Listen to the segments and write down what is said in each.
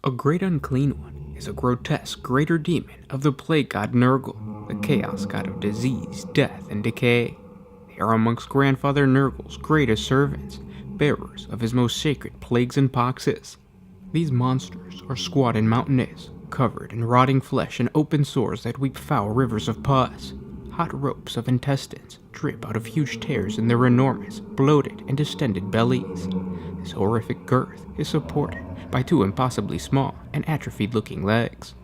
A great unclean one is a grotesque greater demon of the plague god Nurgle, the chaos god of disease, death, and decay. They are amongst Grandfather Nurgle's greatest servants, bearers of his most sacred plagues and poxes. These monsters are squat and mountainous, covered in rotting flesh and open sores that weep foul rivers of pus. Hot ropes of intestines drip out of huge tears in their enormous, bloated, and distended bellies. This horrific girth is supported by two impossibly small and atrophied-looking legs,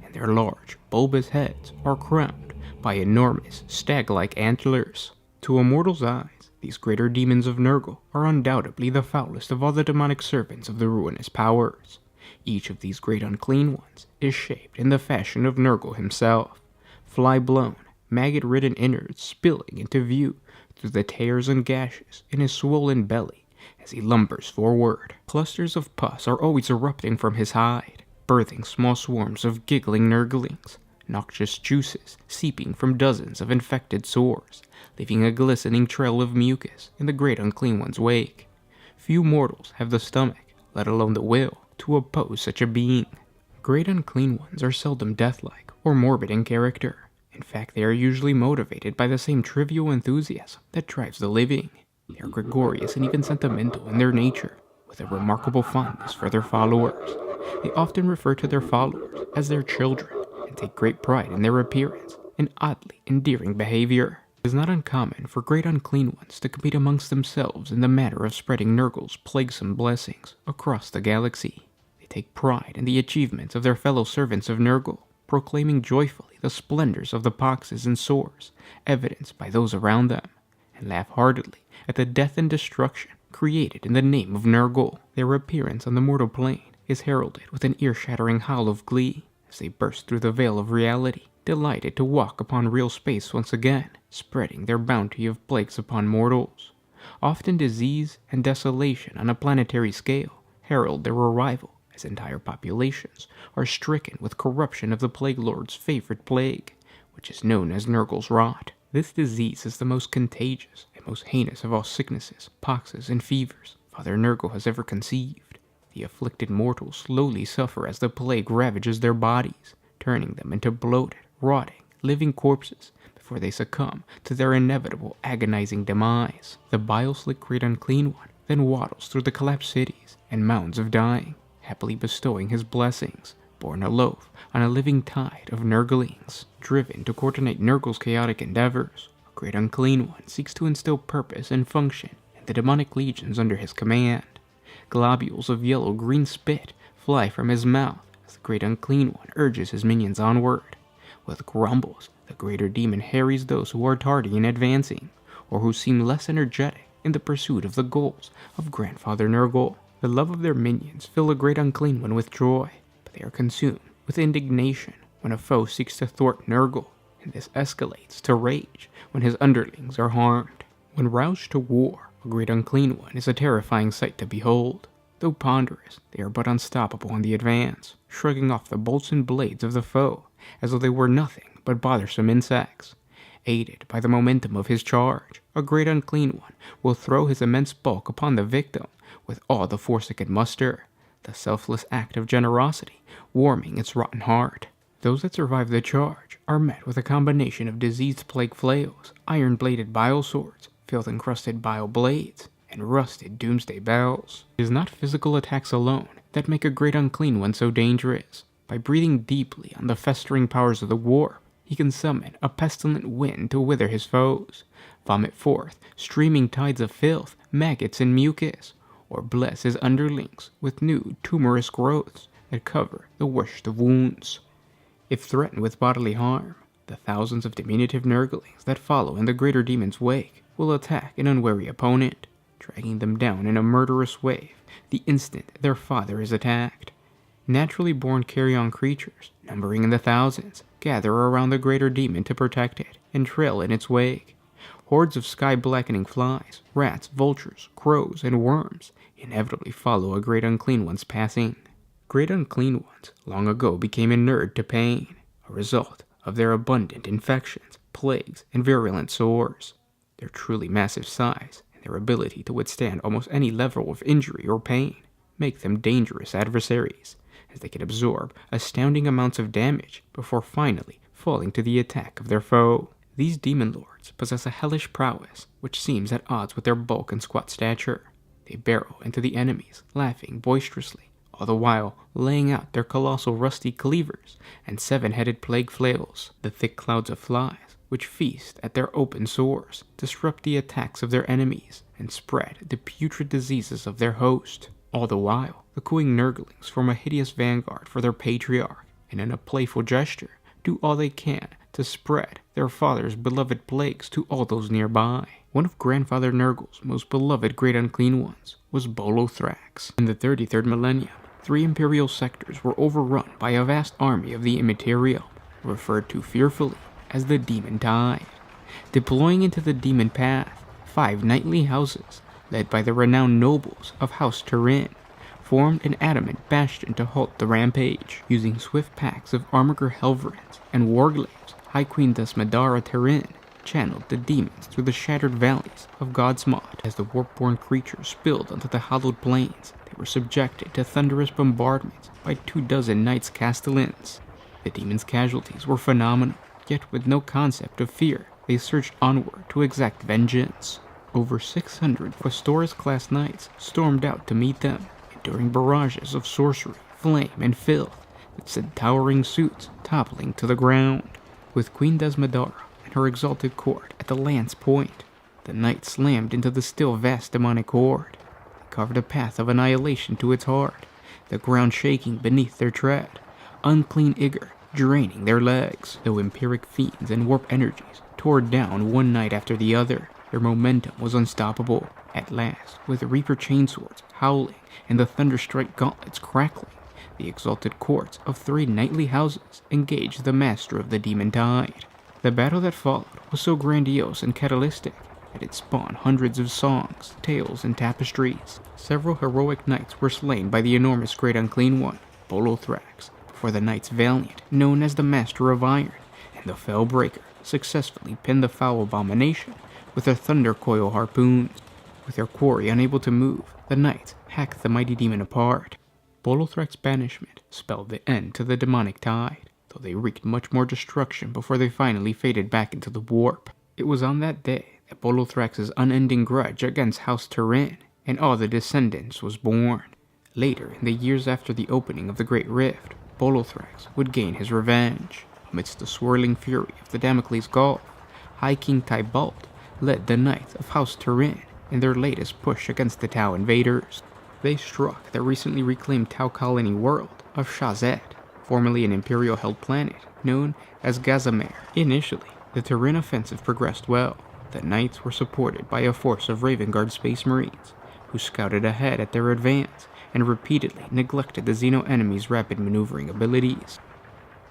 and their large, bulbous heads are crowned by enormous, stag-like antlers. To a mortal's eyes, these greater demons of Nurgle are undoubtedly the foulest of all the demonic servants of the ruinous powers. Each of these great unclean ones is shaped in the fashion of Nurgle himself, fly-blown, maggot-ridden innards spilling into view through the tears and gashes in his swollen belly as he lumbers forward. Clusters of pus are always erupting from his hide, birthing small swarms of giggling Nurglings, noxious juices seeping from dozens of infected sores, leaving a glistening trail of mucus in the great unclean one's wake. Few mortals have the stomach, let alone the will, to oppose such a being. Great unclean ones are seldom deathlike or morbid in character. In fact, they are usually motivated by the same trivial enthusiasm that drives the living. They are gregarious and even sentimental in their nature, with a remarkable fondness for their followers. They often refer to their followers as their children, and take great pride in their appearance and oddly endearing behavior. It is not uncommon for great unclean ones to compete amongst themselves in the matter of spreading Nurgle's plaguesome blessings across the galaxy. They take pride in the achievements of their fellow servants of Nurgle, proclaiming joyfully the splendors of the poxes and sores evidenced by those around them, and laugh heartily at the death and destruction created in the name of Nurgle. Their appearance on the mortal plane is heralded with an ear-shattering howl of glee as they burst through the veil of reality, delighted to walk upon real space once again, spreading their bounty of plagues upon mortals. Often disease and desolation on a planetary scale herald their arrival, as entire populations are stricken with corruption of the Plague Lord's favorite plague, which is known as Nurgle's rot. This disease is the most contagious and most heinous of all sicknesses, poxes, and fevers Father Nurgle has ever conceived. The afflicted mortals slowly suffer as the plague ravages their bodies, turning them into bloated, rotting, living corpses before they succumb to their inevitable agonizing demise. The bile-slick great unclean one then waddles through the collapsed cities and mounds of dying, happily bestowing his blessings, borne aloft on a living tide of Nurglings. Driven to coordinate Nurgle's chaotic endeavors, a great unclean one seeks to instill purpose and function in the demonic legions under his command. Globules of yellow-green spit fly from his mouth as the great unclean one urges his minions onward. With grumbles, the greater demon harries those who are tardy in advancing, or who seem less energetic in the pursuit of the goals of Grandfather Nurgle. The love of their minions fill a great unclean one with joy, but they are consumed with indignation when a foe seeks to thwart Nurgle, and this escalates to rage when his underlings are harmed. When roused to war, a great unclean one is a terrifying sight to behold. Though ponderous, they are but unstoppable on the advance, shrugging off the bolts and blades of the foe as though they were nothing but bothersome insects. Aided by the momentum of his charge, a great unclean one will throw his immense bulk upon the victim with all the force it can muster, the selfless act of generosity warming its rotten heart. Those that survive the charge are met with a combination of diseased plague flails, iron-bladed bile swords, filth-encrusted bile blades, and rusted doomsday bells. It is not physical attacks alone that make a great unclean one so dangerous. By breathing deeply on the festering powers of the war, he can summon a pestilent wind to wither his foes, vomit forth streaming tides of filth, maggots, and mucus, or bless his underlings with new tumorous growths that cover the worst of wounds. If threatened with bodily harm, the thousands of diminutive Nurglings that follow in the greater demon's wake will attack an unwary opponent, dragging them down in a murderous wave the instant their father is attacked. Naturally born carrion creatures, numbering in the thousands, gather around the greater demon to protect it and trail in its wake. Hordes of sky-blackening flies, rats, vultures, crows, and worms inevitably follow a great unclean one's passing. Great unclean ones long ago became inured to pain, a result of their abundant infections, plagues, and virulent sores. Their truly massive size and their ability to withstand almost any level of injury or pain make them dangerous adversaries, as they could absorb astounding amounts of damage before finally falling to the attack of their foe. These demon lords possess a hellish prowess which seems at odds with their bulk and squat stature. They barrel into the enemies, laughing boisterously, all the while laying out their colossal rusty cleavers and seven-headed plague flails. The thick clouds of flies, which feast at their open sores, disrupt the attacks of their enemies and spread the putrid diseases of their host. All the while, the cooing Nurglings form a hideous vanguard for their patriarch, and in a playful gesture, do all they can to spread their father's beloved plagues to all those nearby. One of Grandfather Nurgle's most beloved great unclean ones was Bolothrax. In the 33rd millennium, 3 imperial sectors were overrun by a vast army of the immaterial, referred to fearfully as the Demon Tide. Deploying into the Demon Path, 5 knightly houses, led by the renowned nobles of House Turin, formed an adamant bastion to halt the rampage. Using swift packs of Armiger Helverins and Warglaives, High Queen Desmadara Turin channeled the demons through the shattered valleys of Godsmod. As the warp-born creatures spilled onto the hallowed plains, they were subjected to thunderous bombardments by 24 knights castellans. The demons' casualties were phenomenal, yet with no concept of fear, they surged onward to exact vengeance. Over 600 Questoris-class knights stormed out to meet them, enduring barrages of sorcery, flame, and filth that sent towering suits toppling to the ground. With Queen Desmadara and her exalted court at the lance point, the knights slammed into the still vast demonic horde. They carved a path of annihilation to its heart, the ground shaking beneath their tread, unclean ichor draining their legs. Though empiric fiends and warp energies tore down one knight after the other, their momentum was unstoppable. At last, with Reaper chainswords howling and the Thunderstrike gauntlets crackling, the exalted courts of 3 knightly houses engaged the master of the Demon Tide. The battle that followed was so grandiose and catalytic that it spawned hundreds of songs, tales, and tapestries. Several heroic knights were slain by the enormous Great Unclean One, Bolothrax, before the Knights Valiant, known as the Master of Iron, and the Fellbreaker, successfully pinned the foul abomination with their thunder coil harpoons. With their quarry unable to move, the knights hacked the mighty demon apart. Bolothrax's banishment spelled the end to the demonic tide, though they wreaked much more destruction before they finally faded back into the warp. It was on that day that Bolothrax's unending grudge against House Turin and all the descendants was born. Later, in the years after the opening of the Great Rift, Bolothrax would gain his revenge. Amidst the swirling fury of the Damocles Gulf, High King Tybalt led the Knights of House Turin in their latest push against the Tau invaders. They struck the recently reclaimed Tau colony world of Shazet, formerly an imperial-held planet known as Gazamere. Initially, the Turin offensive progressed well. The Knights were supported by a force of Raven Guard Space Marines, who scouted ahead at their advance and repeatedly neglected the Xeno enemy's rapid maneuvering abilities.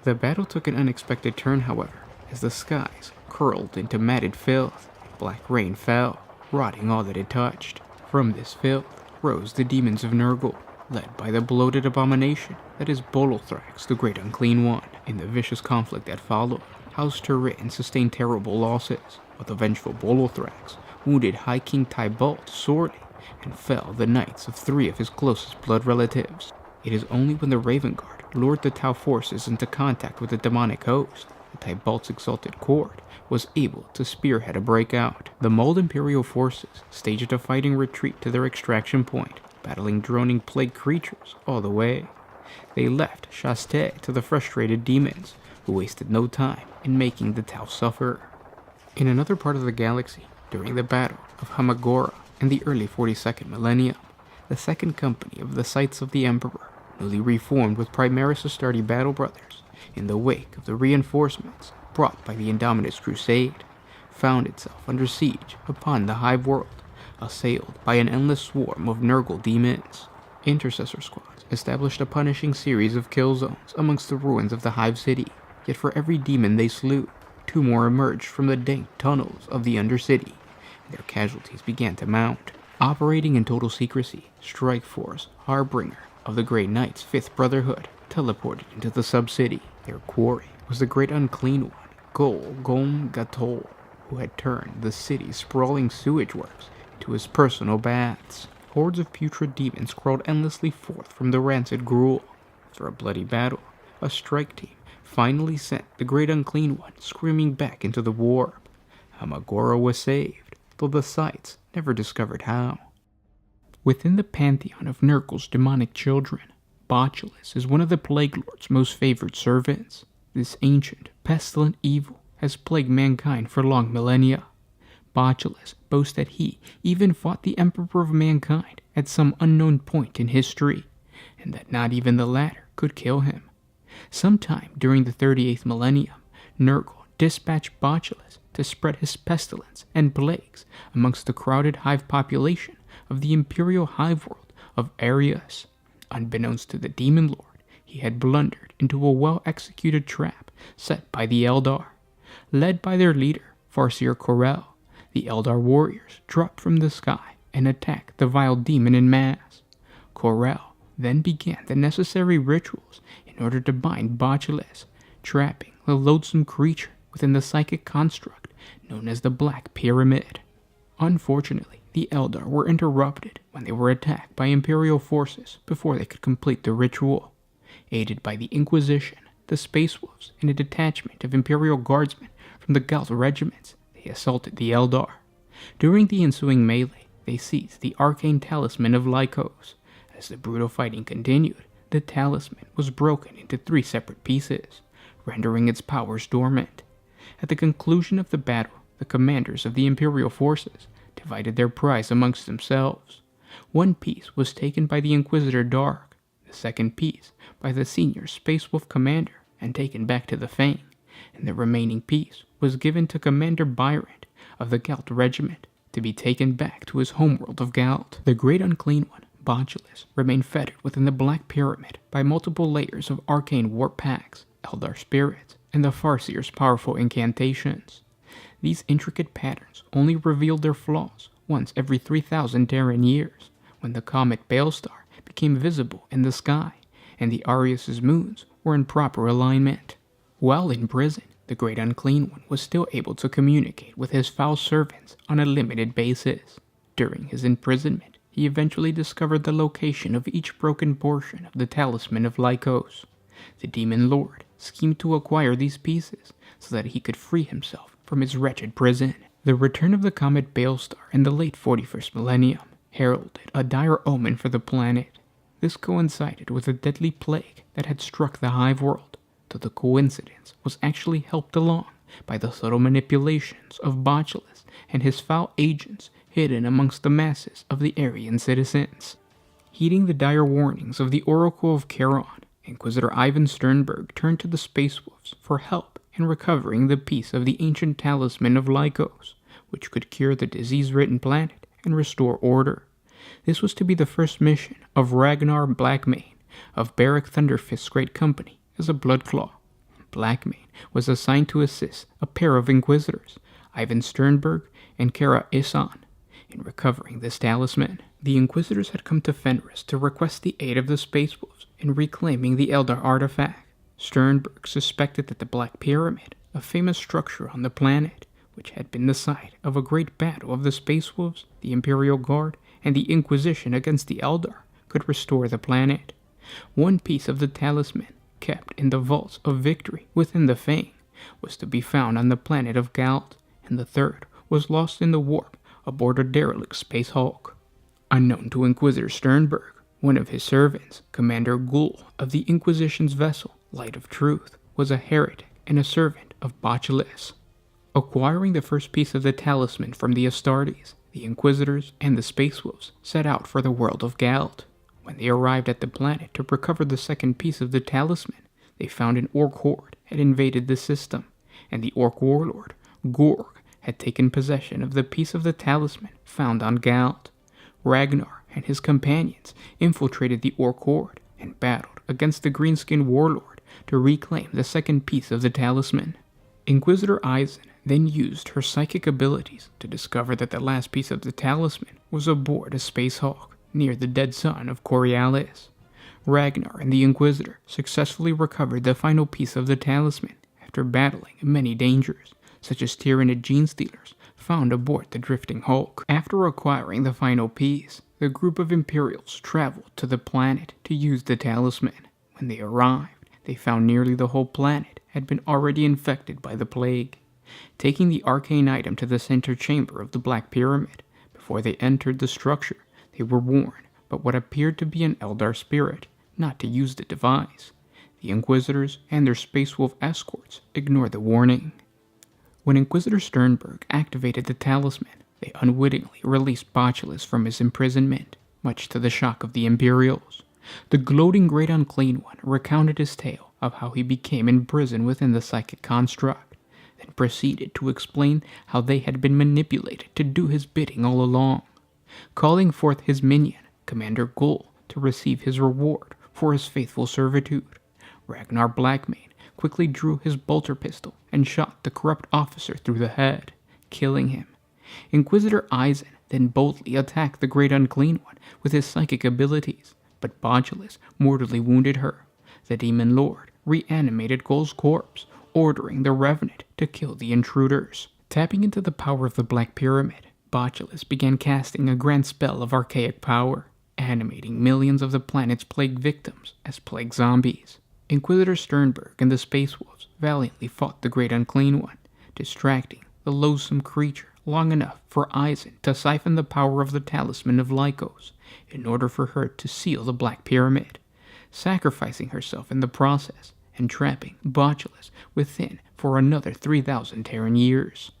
The battle took an unexpected turn, however, as the skies curled into matted filth. Black rain fell, rotting all that it touched. From this filth rose the demons of Nurgle, led by the bloated abomination that is Bolothrax, the Great Unclean One. In the vicious conflict that followed, House Turin sustained terrible losses, but the vengeful Bolothrax wounded High King Tybalt sorely and fell the knights of 3 of his closest blood relatives. It is only when the Raven Guard lured the Tau forces into contact with the demonic host that Tybalt's exalted court was able to spearhead a breakout. The mauled Imperial forces staged a fighting retreat to their extraction point, battling droning plague creatures all the way. They left Shastet to the frustrated demons, who wasted no time in making the Tau suffer. In another part of the galaxy, during the Battle of Hamagora in the early 42nd millennium, the Second Company of the Sights of the Emperor, newly reformed with Primaris Astartes battle brothers, in the wake of the reinforcements brought by the Indominus Crusade, found itself under siege upon the Hive World, assailed by an endless swarm of Nurgle demons. Intercessor squads established a punishing series of kill zones amongst the ruins of the Hive City, yet for every demon they slew, 2 more emerged from the dank tunnels of the Undercity, and their casualties began to mount. Operating in total secrecy, Strike Force, harbinger of the Grey Knights' 5th Brotherhood, teleported into the sub-city. Their quarry was the Great Unclean One, Gom Gatol, who had turned the city's sprawling sewage works into his personal baths. Hordes of putrid demons crawled endlessly forth from the rancid gruel, After a bloody battle, a strike team finally sent the Great Unclean One screaming back into the warp. Hamagora was saved, though the Scythes never discovered how. Within the pantheon of Nurgle's demonic children, Baulus is one of the Plague Lord's most favored servants. This ancient, pestilent evil has plagued mankind for long millennia. Baulus boasts that he even fought the Emperor of mankind at some unknown point in history, and that not even the latter could kill him. Sometime during the 38th millennium, Nurgle dispatched Baulus to spread his pestilence and plagues amongst the crowded hive population of the imperial hive world of Arius. Unbeknownst to the Demon Lord, he had blundered into a well-executed trap set by the Eldar. Led by their leader, Farseer Corel, the Eldar warriors dropped from the sky and attacked the vile demon in mass. Corel then began the necessary rituals in order to bind Baulus, trapping the loathsome creature within the psychic construct known as the Black Pyramid. Unfortunately, the Eldar were interrupted when they were attacked by Imperial forces before they could complete the ritual. Aided by the Inquisition, the Space Wolves, and a detachment of Imperial guardsmen from the Galt regiments, they assaulted the Eldar. During the ensuing melee, they seized the arcane talisman of Lycos. As the brutal fighting continued, the talisman was broken into 3 separate pieces, rendering its powers dormant. At the conclusion of the battle, the commanders of the Imperial forces divided their prize amongst themselves. One piece was taken by the Inquisitor Dark, the second piece by the senior Space Wolf commander and taken back to the Fang, and the remaining piece was given to Commander Byron of the Galt regiment to be taken back to his homeworld of Galt. The Great Unclean One, Baulus, remained fettered within the Black Pyramid by multiple layers of arcane warp packs, Eldar spirits, and the Farseer's powerful incantations. These intricate patterns only revealed their flaws once every 3,000 Terran years, when the comet Balestar became visible in the sky, and the Arius' moons were in proper alignment. While in prison, the Great Unclean One was still able to communicate with his foul servants on a limited basis. During his imprisonment, he eventually discovered the location of each broken portion of the Talisman of Lycos. The Demon Lord schemed to acquire these pieces so that he could free himself from his wretched prison. The return of the comet Balestar in the late 41st millennium heralded a dire omen for the planet. This coincided with a deadly plague that had struck the hive world, though the coincidence was actually helped along by the subtle manipulations of Baulus and his foul agents hidden amongst the masses of the Aryan citizens. Heeding the dire warnings of the Oracle of Charon, Inquisitor Ivan Sternberg turned to the Space Wolves for help in recovering the piece of the ancient talisman of Lycos, which could cure the disease-ridden planet and restore order. This was to be the first mission of Ragnar Blackmane of Barak Thunderfist's great company as a Bloodclaw. Blackmane was assigned to assist a pair of Inquisitors, Ivan Sternberg and Kara Isan, in recovering this talisman. The Inquisitors had come to Fenris to request the aid of the Space Wolves in reclaiming the Eldar artifact. Sternberg suspected that the Black Pyramid, a famous structure on the planet, which had been the site of a great battle of the Space Wolves, the Imperial Guard, and the Inquisition against the Eldar, could restore the planet. One piece of the talisman, kept in the vaults of victory within the Fang, was to be found on the planet of Galt, and the third was lost in the warp aboard a derelict Space Hulk. Unknown to Inquisitor Sternberg, one of his servants, Commander Ghoul of the Inquisition's vessel, Light of Truth, was a heretic and a servant of Baulus. Acquiring the first piece of the talisman from the Astartes, the Inquisitors and the Space Wolves set out for the world of Galt. When they arrived at the planet to recover the second piece of the talisman, they found an Orc horde had invaded the system, and the Orc warlord, Gorg, had taken possession of the piece of the talisman found on Galt. Ragnar and his companions infiltrated the Orc horde and battled against the Greenskin warlord to reclaim the second piece of the talisman. Inquisitor Eisen then used her psychic abilities to discover that the last piece of the talisman was aboard a Space Hulk near the dead sun of Coriolis. Ragnar and the Inquisitor successfully recovered the final piece of the talisman after battling many dangers, such as tyrannid gene stealers found aboard the drifting Hulk. After acquiring the final piece, the group of Imperials traveled to the planet to use the talisman. When they arrived, they found nearly the whole planet had been already infected by the plague. Taking the arcane item to the center chamber of the Black Pyramid, before they entered the structure, they were warned by what appeared to be an Eldar spirit not to use the device. The Inquisitors and their Space Wolf escorts ignored the warning. When Inquisitor Sternberg activated the talisman, they unwittingly released Baulus from his imprisonment, much to the shock of the Imperials. The gloating Great Unclean One recounted his tale of how he became imprisoned within the psychic construct, then proceeded to explain how they had been manipulated to do his bidding all along, calling forth his minion, Commander Gull, to receive his reward for his faithful servitude. Ragnar Blackmane quickly drew his bolter pistol and shot the corrupt officer through the head, killing him. Inquisitor Eisen then boldly attacked the Great Unclean One with his psychic abilities, but Baulus mortally wounded her. The Demon Lord reanimated Gull's corpse, ordering the Revenant to kill the intruders. Tapping into the power of the Black Pyramid, Baulus began casting a grand spell of archaic power, animating millions of the planet's plague victims as plague zombies. Inquisitor Sternberg and the Space Wolves valiantly fought the Great Unclean One, distracting the loathsome creature long enough for Eisen to siphon the power of the Talisman of Lycos in order for her to seal the Black Pyramid, sacrificing herself in the process and trapping Baulus within for another 3,000 Terran years.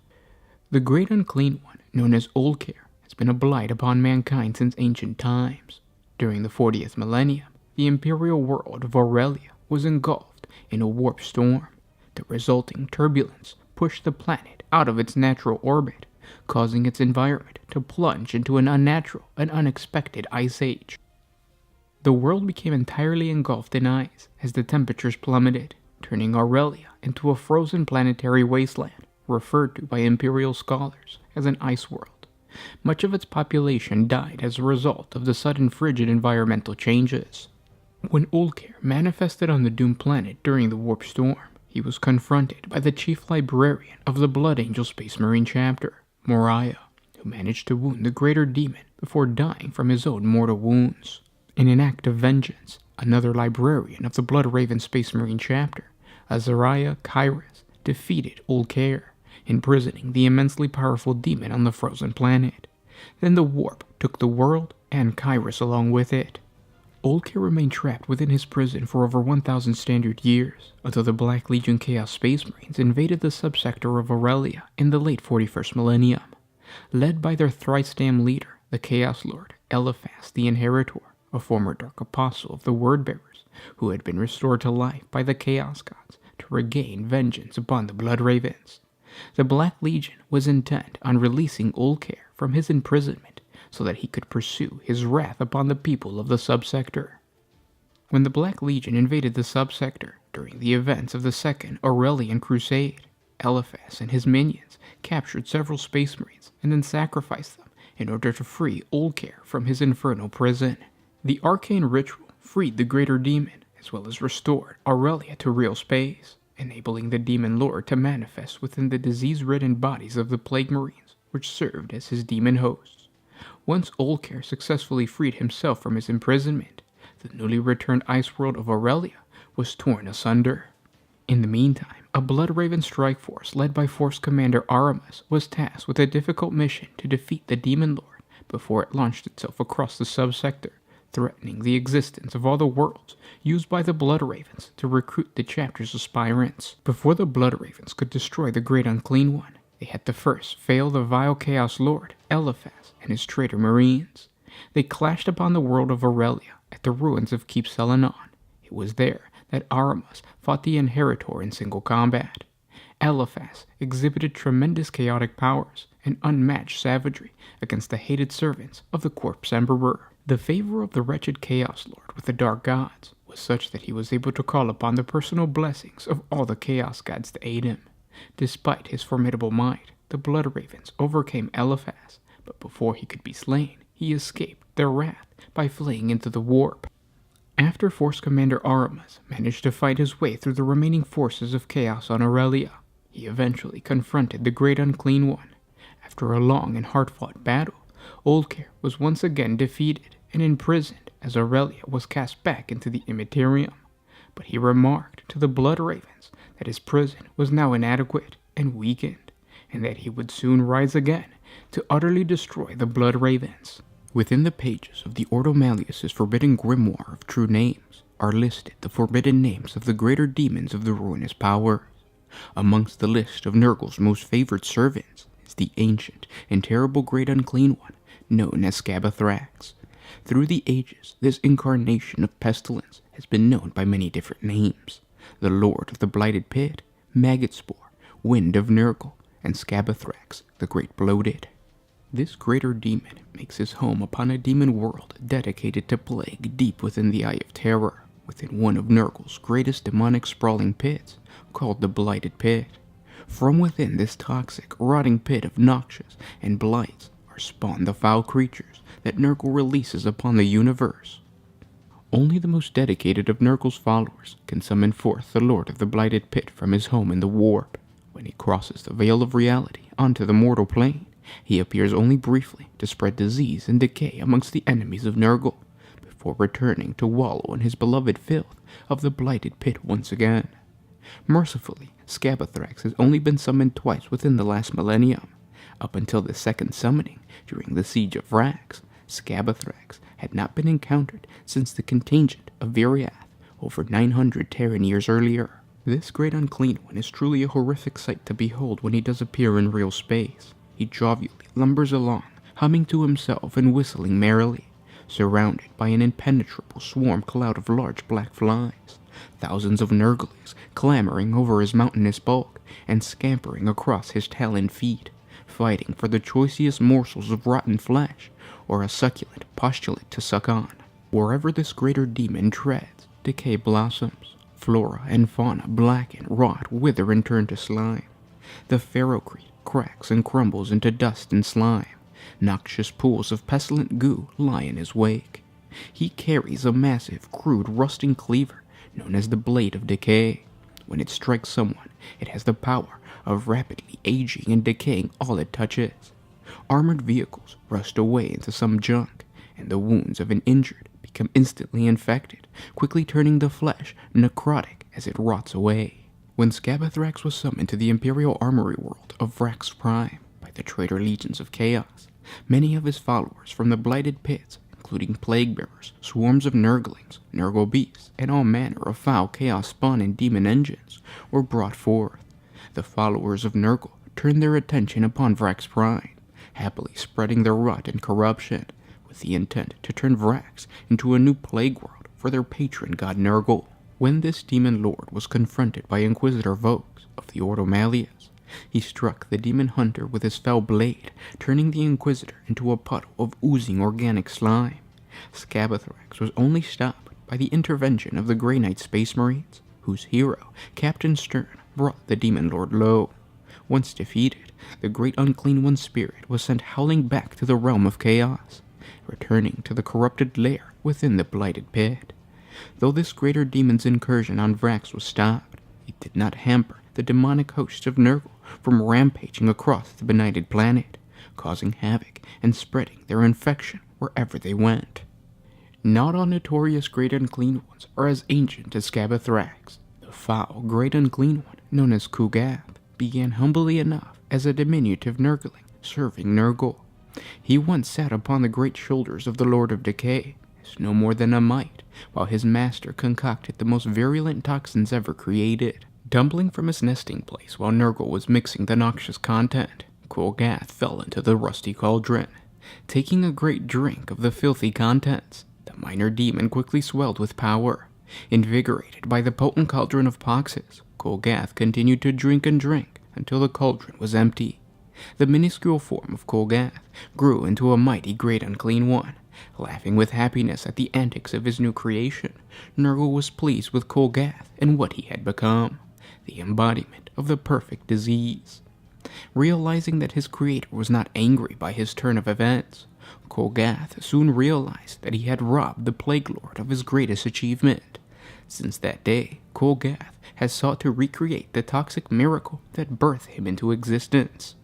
The Great Unclean One, known as Ulcare, has been a blight upon mankind since ancient times. During the 40th millennium, the imperial world of Aurelia was engulfed in a warp storm. The resulting turbulence pushed the planet out of its natural orbit, causing its environment to plunge into an unnatural and unexpected ice age. The world became entirely engulfed in ice as the temperatures plummeted, turning Aurelia into a frozen planetary wasteland, referred to by imperial scholars as an ice world. Much of its population died as a result of the sudden frigid environmental changes. When Ulcare manifested on the doomed planet during the warp storm, he was confronted by the chief librarian of the Blood Angel Space Marine chapter, Moriah, who managed to wound the greater demon before dying from his own mortal wounds. In an act of vengeance, another librarian of the Blood Raven Space Marine chapter, Azariah Kairos, defeated Ulcare, imprisoning the immensely powerful demon on the frozen planet. Then the warp took the world and Kairos along with it. Ulcare remained trapped within his prison for over 1,000 standard years, until the Black Legion Chaos Space Marines invaded the subsector of Aurelia in the late 41st millennium. Led by their thrice-damned leader, the Chaos Lord, Eliphas the Inheritor, a former Dark Apostle of the Wordbearers, who had been restored to life by the Chaos Gods to regain vengeance upon the Blood Ravens. The Black Legion was intent on releasing Ulcare from his imprisonment so that he could pursue his wrath upon the people of the subsector. When the Black Legion invaded the subsector during the events of the Second Aurelian Crusade, Eliphas and his minions captured several Space Marines and then sacrificed them in order to free Ulcare from his infernal prison. The arcane ritual freed the greater demon, as well as restored Aurelia to real space, enabling the Demon Lord to manifest within the disease-ridden bodies of the Plague Marines, which served as his demon hosts. Once Ulcare successfully freed himself from his imprisonment, the newly returned ice world of Aurelia was torn asunder. In the meantime, a Bloodraven strike force led by Force Commander Aramis was tasked with a difficult mission to defeat the Demon Lord before it launched itself across the subsector, threatening the existence of all the worlds used by the Bloodravens to recruit the chapter's aspirants. Before the Bloodravens could destroy the Great Unclean One, they had to first fail the vile Chaos Lord, Eliphas, and his traitor Marines. They clashed upon the world of Aurelia at the ruins of Keep Selenon. It was there that Aramis fought the Inheritor in single combat. Eliphas exhibited tremendous chaotic powers and unmatched savagery against the hated servants of the Corpse Emperor. The favor of the wretched Chaos Lord with the Dark Gods was such that he was able to call upon the personal blessings of all the Chaos Gods to aid him. Despite his formidable might, the Bloodravens overcame Eliphas, but before he could be slain, he escaped their wrath by fleeing into the warp. After Force Commander Aramis managed to fight his way through the remaining forces of Chaos on Aurelia, he eventually confronted the Great Unclean One. After a long and hard-fought battle, Ulcare was once again defeated and imprisoned as Aurelia was cast back into the Immaterium. but he remarked to the blood ravens that his prison was now inadequate and weakened, and that he would soon rise again to utterly destroy the blood ravens. Within the pages of the Ordo Malleus's forbidden grimoire of true names are listed the forbidden names of the greater demons of the ruinous powers. Amongst the list of Nurgle's most favored servants is the ancient and terrible great unclean one, known as Scabathrax. Through the ages, this incarnation of pestilence has been known by many different names: the Lord of the Blighted Pit, Maggot Spore, Wind of Nurgle, and Scabathrax, the Great Bloated. This greater demon makes his home upon a demon world dedicated to plague deep within the Eye of Terror, within one of Nurgle's greatest demonic sprawling pits, called the Blighted Pit. From within this toxic, rotting pit of noxious and blights are spawned the foul creatures that Nurgle releases upon the universe. Only the most dedicated of Nurgle's followers can summon forth the Lord of the Blighted Pit from his home in the warp. When he crosses the veil of reality onto the mortal plane, he appears only briefly to spread disease and decay amongst the enemies of Nurgle, before returning to wallow in his beloved filth of the Blighted Pit once again. Mercifully, Scabathrax has only been summoned twice within the last millennium. Up until the second summoning, during the Siege of Vraks, Scabathrax had not been encountered since the contingent of Viriath over 900 Terran years earlier. This great unclean one is truly a horrific sight to behold when he does appear in real space. He jovially lumbers along, humming to himself and whistling merrily, surrounded by an impenetrable swarm cloud of large black flies, thousands of Nurglings clamoring over his mountainous bulk and scampering across his taloned feet, fighting for the choicest morsels of rotten flesh or a succulent postulate to suck on. Wherever this greater demon treads, decay blossoms, flora and fauna blacken, rot, wither, and turn to slime. The ferrocrete cracks and crumbles into dust and slime. Noxious pools of pestilent goo lie in his wake. He carries a massive, crude, rusting cleaver known as the Blade of Decay. When it strikes someone, it has the power of rapidly aging and decaying all it touches. Armored vehicles rust away into some junk, and the wounds of an injured become instantly infected, quickly turning the flesh necrotic as it rots away. When Scabathrax was summoned to the Imperial Armory world of Vraks Prime by the traitor legions of Chaos, many of his followers from the Blighted Pits, including plague bearers, swarms of Nurglings, Nurgle beasts, and all manner of foul chaos spawn and demon engines, were brought forth. The followers of Nurgle turned their attention upon Vraks Prime, happily spreading their rot and corruption, with the intent to turn Vraks into a new plague world for their patron god Nurgle. When this demon lord was confronted by Inquisitor Vraks of the Ordo Malleus, he struck the demon hunter with his fell blade, turning the Inquisitor into a puddle of oozing organic slime. Scabathrax was only stopped by the intervention of the Grey Knight Space Marines, whose hero, Captain Stern, brought the demon lord low. Once defeated, the great unclean one's spirit was sent howling back to the realm of chaos, returning to the corrupted lair within the Blighted Pit. Though this greater demon's incursion on Vraks was stopped, it did not hamper the demonic hosts of Nurgle from rampaging across the benighted planet, causing havoc and spreading their infection wherever they went. Not all notorious great unclean ones are as ancient as Scabathrax. The foul great unclean one, known as Kugath, began humbly enough as a diminutive Nurgling serving Nurgle. He once sat upon the great shoulders of the Lord of Decay, as no more than a mite, while his master concocted the most virulent toxins ever created. Tumbling from his nesting place while Nurgle was mixing the noxious content, Kugath fell into the rusty cauldron. Taking a great drink of the filthy contents, the minor demon quickly swelled with power. Invigorated by the potent cauldron of poxes, Kugath continued to drink and drink until the cauldron was empty. The minuscule form of Kugath grew into a mighty great unclean one. Laughing with happiness at the antics of his new creation, Nurgle was pleased with Kugath and what he had become, the embodiment of the perfect disease. Realizing that his creator was not angry by his turn of events, Kugath soon realized that he had robbed the Plague Lord of his greatest achievement. Since that day, Kugath has sought to recreate the toxic miracle that birthed him into existence.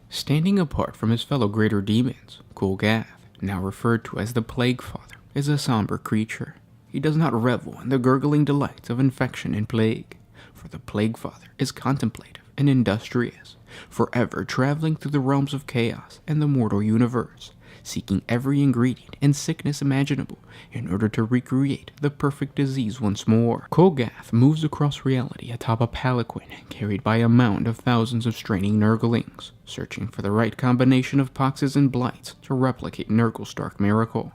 Standing apart from his fellow greater demons, Kugath, now referred to as the Plague Father, is a somber creature. he does not revel in the gurgling delights of infection and plague, for the Plague Father is contemplative and industrious, forever traveling through the realms of chaos and the mortal universe, seeking every ingredient and sickness imaginable in order to recreate the perfect disease once more. Kugath moves across reality atop a palanquin carried by a mound of thousands of straining Nurglings, searching for the right combination of poxes and blights to replicate Nurgle's dark miracle.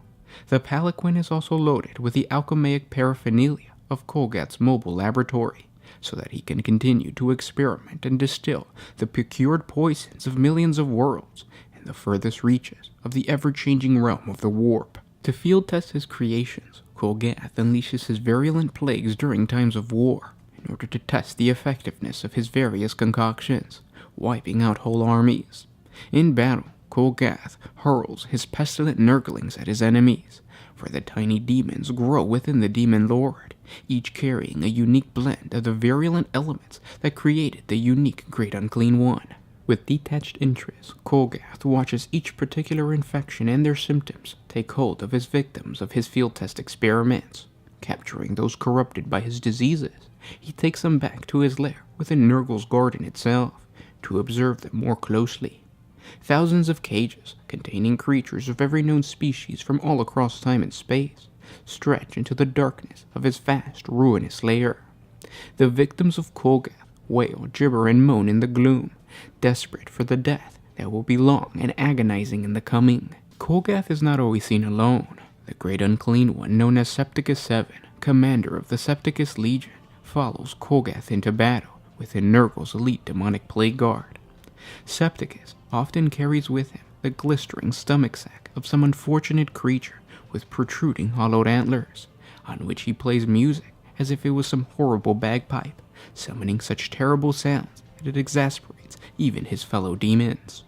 The palanquin is also loaded with the alchemaic paraphernalia of Kugath's mobile laboratory, so that he can continue to experiment and distill the procured poisons of millions of worlds in the furthest reaches of the ever-changing realm of the warp. To field test his creations, Kugath unleashes his virulent plagues during times of war in order to test the effectiveness of his various concoctions, wiping out whole armies. In battle, Kugath hurls his pestilent Nurglings at his enemies, for the tiny demons grow within the Demon Lord, each carrying a unique blend of the virulent elements that created the unique Great Unclean One. With detached interest, Kugath watches each particular infection and their symptoms take hold of his victims of his field test experiments. Capturing those corrupted by his diseases, he takes them back to his lair within Nurgle's garden itself to observe them more closely. Thousands of cages, containing creatures of every known species from all across time and space, stretch into the darkness of his vast, ruinous lair. The victims of Kugath wail, gibber, and moan in the gloom, desperate for the death that will be long and agonizing in the coming. Kugath is not always seen alone. The Great Unclean One, known as Septicus 7, commander of the Septicus Legion, follows Kugath into battle within Nurgle's elite demonic plague guard. Septicus often carries with him the glistering stomach sack of some unfortunate creature with protruding hollowed antlers, on which he plays music as if it was some horrible bagpipe, summoning such terrible sounds that it exasperates even his fellow demons.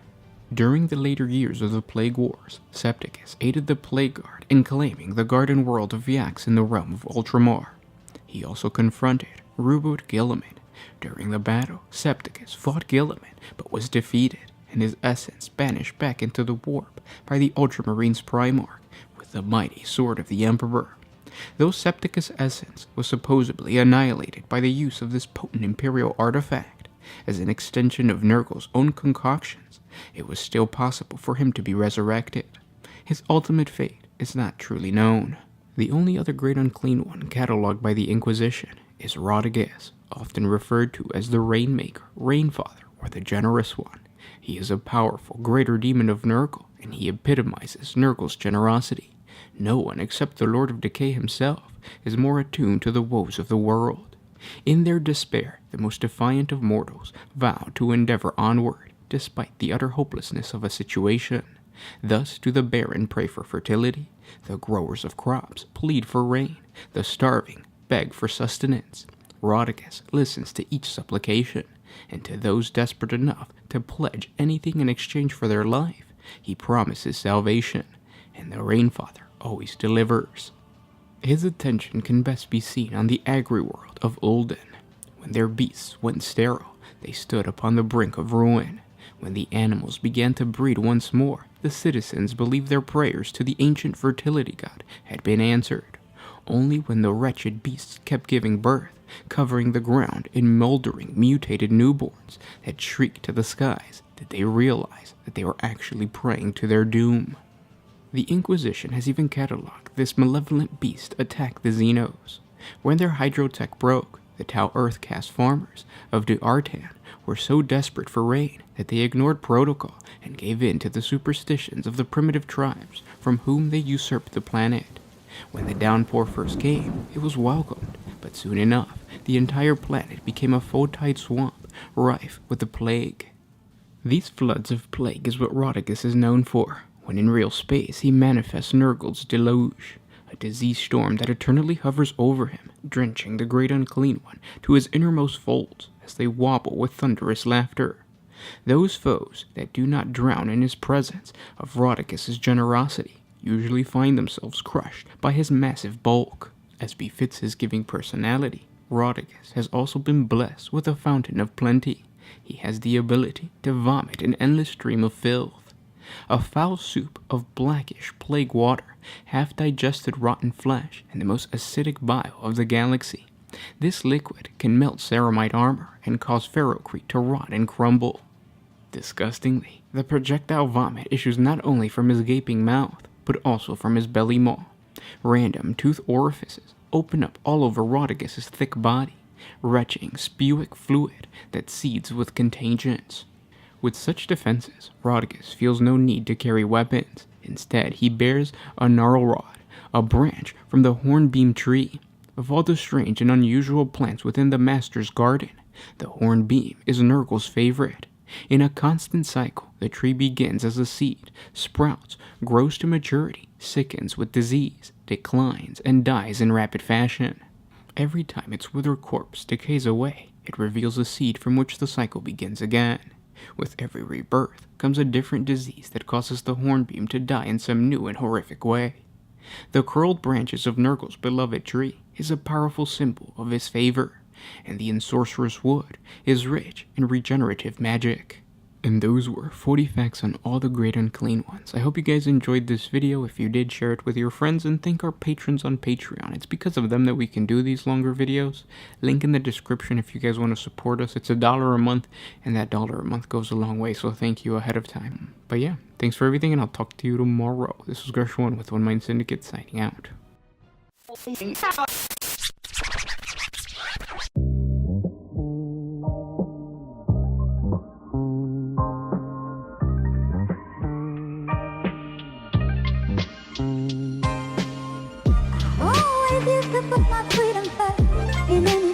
During the later years of the Plague Wars, Septicus aided the Plague Guard in claiming the garden world of Vraks in the realm of Ultramar. He also confronted Rubut Gilliman. During the battle, Septicus fought Gilliman, but was defeated, and his essence banished back into the warp by the Ultramarines Primarch with the mighty sword of the Emperor. Though Septicus' essence was supposedly annihilated by the use of this potent imperial artifact, as an extension of Nurgle's own concoctions, it was still possible for him to be resurrected. His ultimate fate is not truly known. The only other Great Unclean One catalogued by the Inquisition is Rodigas, often referred to as the Rainmaker, Rainfather, or the Generous One. He is a powerful, greater demon of Nurgle, and he epitomizes Nurgle's generosity. No one except the Lord of Decay himself is more attuned to the woes of the world. In their despair, the most defiant of mortals vow to endeavor onward, despite the utter hopelessness of a situation. Thus do the barren pray for fertility, the growers of crops plead for rain, the starving beg for sustenance. Rodigas listens to each supplication, and to those desperate enough to pledge anything in exchange for their life, he promises salvation, and the Rainfather always delivers. His attention can best be seen on the agri-world of Ulden. When their beasts went sterile, they stood upon the brink of ruin. When the animals began to breed once more, the citizens believed their prayers to the ancient fertility god had been answered. Only when the wretched beasts kept giving birth, covering the ground in moldering, mutated newborns that shrieked to the skies, did they realize that they were actually praying to their doom. The Inquisition has even catalogued this malevolent beast attack the Xenos. When their hydrotech broke, the Tau Earthcast farmers of Duartan were so desperate for rain that they ignored protocol and gave in to the superstitions of the primitive tribes from whom they usurped the planet. When the downpour first came, it was welcomed, but soon enough, the entire planet became a full-tide swamp, rife with the plague. These floods of plague is what Rodigas is known for. When in real space, he manifests Nurgle's deluge, a disease storm that eternally hovers over him, drenching the Great Unclean One to his innermost folds as they wobble with thunderous laughter. Those foes that do not drown in his presence of Rodigas' generosity usually find themselves crushed by his massive bulk. As befits his giving personality, Rodigas has also been blessed with a fountain of plenty. He has the ability to vomit an endless stream of filth. a foul soup of blackish plague water, half-digested rotten flesh, and the most acidic bile of the galaxy. This liquid can melt ceramite armor and cause ferrocrete to rot and crumble. Disgustingly, the projectile vomit issues not only from his gaping mouth, but also from his belly maw. Random tooth orifices open up all over Rodigas' thick body, retching spuic fluid that seeds with contagions. With such defenses, Rodigas feels no need to carry weapons. Instead, he bears a gnarl rod, a branch from the hornbeam tree. Of all the strange and unusual plants within the Master's garden, the hornbeam is Nurgle's favorite. In a constant cycle, the tree begins as a seed, sprouts, grows to maturity, sickens with disease, declines, and dies in rapid fashion. Every time its withered corpse decays away, it reveals a seed from which the cycle begins again. With every rebirth comes a different disease that causes the hornbeam to die in some new and horrific way. The curled branches of Nurgle's beloved tree is a powerful symbol of his favor, and the ensorcerous wood is rich in regenerative magic. And those were 40 facts on all the great Unclean ones. I hope you guys enjoyed this video. If you did, share it with your friends, and thank our patrons on Patreon. It's because of them that we can do these longer videos. Link in the description if you guys want to support us. It's $1 a month, and that $1 a month goes a long way, so thank you ahead of time. But yeah, thanks for everything, and I'll talk to you tomorrow. This was Gershwin with One Mind Syndicate signing out. Oh, I used to put my freedom first, and then